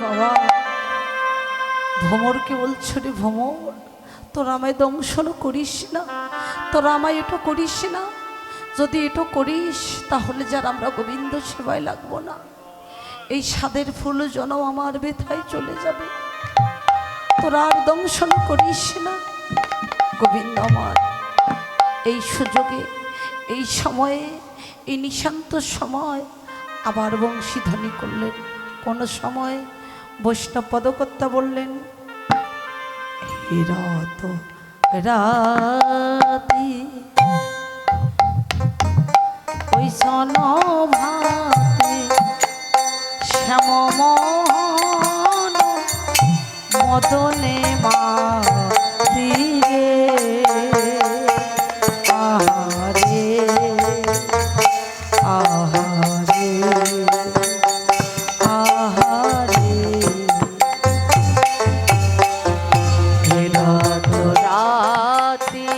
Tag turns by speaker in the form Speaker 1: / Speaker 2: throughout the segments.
Speaker 1: বাবা, ভ্রমরকে বলছো রে ভ্রমর, তোরা আমায় দংশন করিস না, তোরা আমায় এটা করিস না। যদি এটা করিস তাহলে যার আমরা গোবিন্দ সেবায় লাগবো না। এই স্বাদের ফুল যেন আমার ব্যথায় চলে যাবে। তোরা আর দংশন করিস না। গোবিন্দ আমার এই সুযোগে, এই সময়ে, এই নিশান্ত সময় আবার বংশীধ্বনি করলেন। কোন সময় বৈষ্ণব পদকর্তা বললেন, হে রাত রাতি ওই সনভাতে শ্যাম মোহন মদনে মাতিরে আহারে আহারে আহারে
Speaker 2: রাত রাতি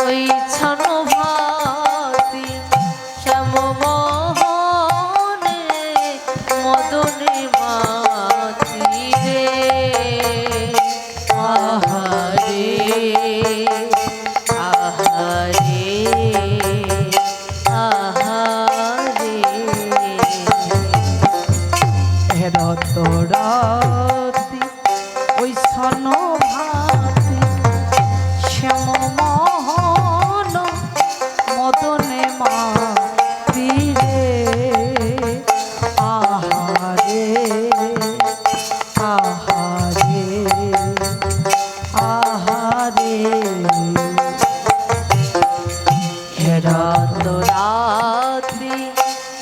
Speaker 2: ওই ছনভাতি শ্যাম মোহনে মদনে মাতি রে আহারে আহারে আহারে
Speaker 1: রাত রাতি ওই সনভাতি শ্যাম মোহন মদনে মাতিরে আহারে আহারে আহারে
Speaker 2: রাত রাত্রি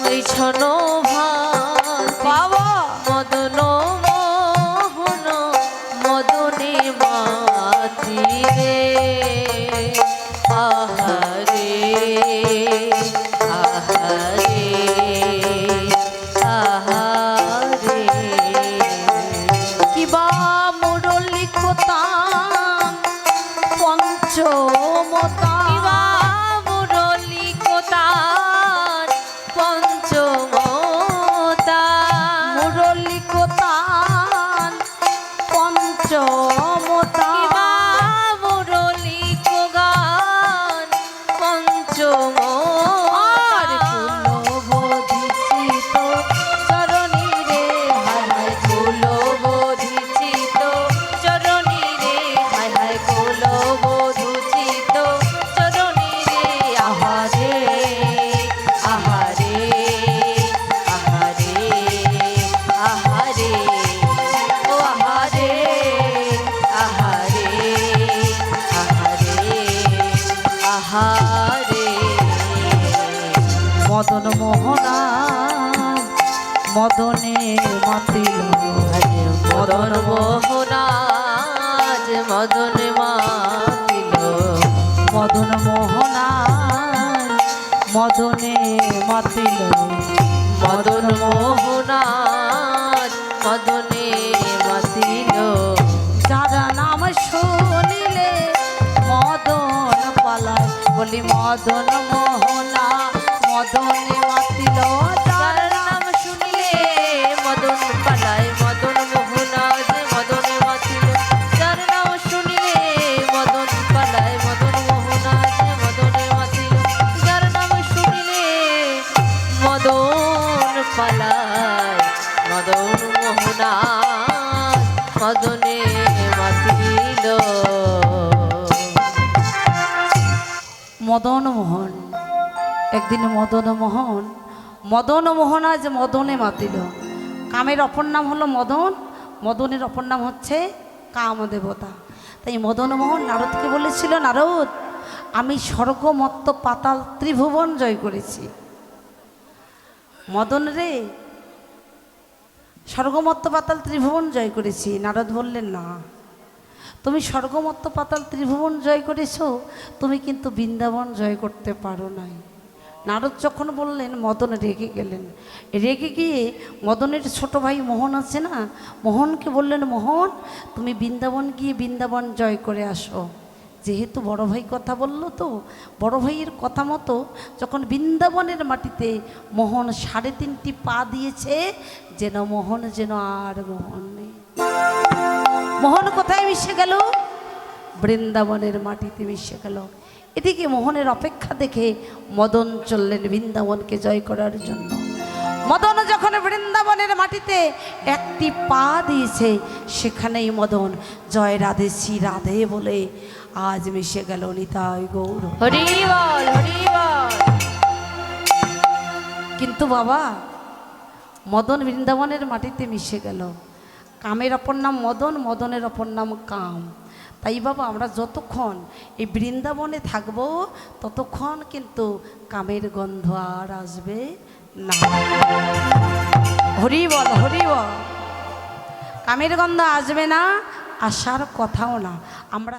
Speaker 2: ওই ছনভাতি
Speaker 1: বাবা
Speaker 2: মদন মোহন মদনে মাতি রে আহারে আহারে আহারে
Speaker 1: কিবা মুরলি কোতাম পঞ্চমতা
Speaker 2: মুরলি কোতার পঞ্চমতা
Speaker 1: মুরলি কোতান পঞ্চমতা
Speaker 2: মুরলি কোগান
Speaker 1: আর
Speaker 2: কুলো
Speaker 1: কুলবোধিত চরণী রে
Speaker 2: হায় হায় কুলো বোধিত চরণী রে আহারে আহারে আহারে আহারে ও আহারে আহারে আহারে আহারে
Speaker 1: মদন মোহনা মদনে মাতিল
Speaker 2: মদন মোহনাজ মদন মাতিল
Speaker 1: মদন মোহনা মদনে মাতিল
Speaker 2: মদন মোহনাজ মদনে মাতিল
Speaker 1: যারা নাম শুনিলে মদন পালায়, বলি মদন মোহনা মদনে মাতিল
Speaker 2: যার নাম শুনিলে মদন পালায় মদন মোহনাজ মদনে মাতিল যার নাম শুনিলে মদন পালায় মদন মোহনাজ মদনে মাতিল যার নাম শুনিলে মদন পালায় মদন মোহনাজ মদনে মাতিল
Speaker 1: মদন মোহন। একদিন মদন মোহন, মদন মোহন আজ মদনে মাতিল। কামের অপর নাম হলো মদন, মদনের অপর নাম হচ্ছে কামদেবতা। তাই মদন মোহন নারদকে বলেছিল, নারদ আমি স্বর্গ মত্ত পাতাল ত্রিভুবন জয় করেছি। মদন রে, স্বর্গমত্ত পাতাল ত্রিভুবন জয় করেছি। নারদ বললেন, না, তুমি স্বর্গমত্ত পাতাল ত্রিভুবন জয় করেছো, তুমি কিন্তু বৃন্দাবন জয় করতে পারো নাই। নারদ যখন বললেন, মদন রেগে গেলেন। রেগে গিয়ে মদনের ছোট ভাই মোহন আছে না, মোহনকে বললেন, মোহন তুমি বৃন্দাবন গিয়ে বৃন্দাবন জয় করে আসো। যেহেতু বড় ভাই কথা বললো তো, বড় ভাইয়ের কথা মতো যখন বৃন্দাবনের মাটিতে মোহন 3.5 পা দিয়েছে, যেন মোহন যেন আর মোহন নেই। মোহন কোথায় মিশে গেল? বৃন্দাবনের মাটিতে মিশে গেল। এদিকে মোহনের অপেক্ষা দেখে মদন চললেন বৃন্দাবনকে জয় করার জন্য। মদন যখন বৃন্দাবনের মাটিতে একটি পা দিয়েছে, সেখানেই মদন জয় রাধে শ্রী রাধে বলে আজ মিশে গেল নিতাই গৌর।
Speaker 2: হরি বল, হরি বল।
Speaker 1: কিন্তু বাবা, মদন বৃন্দাবনের মাটিতে মিশে গেল। কামের অপর নাম মদন, মদনের অপর নাম কাম। তাই বাবা, আমরা যতক্ষণ এই বৃন্দাবনে থাকব ততক্ষণ কিন্তু কামের গন্ধ আর আসবে না। হরি বল, হরি বল। কামের গন্ধ আসবে না, আসার কথাও না। আমরা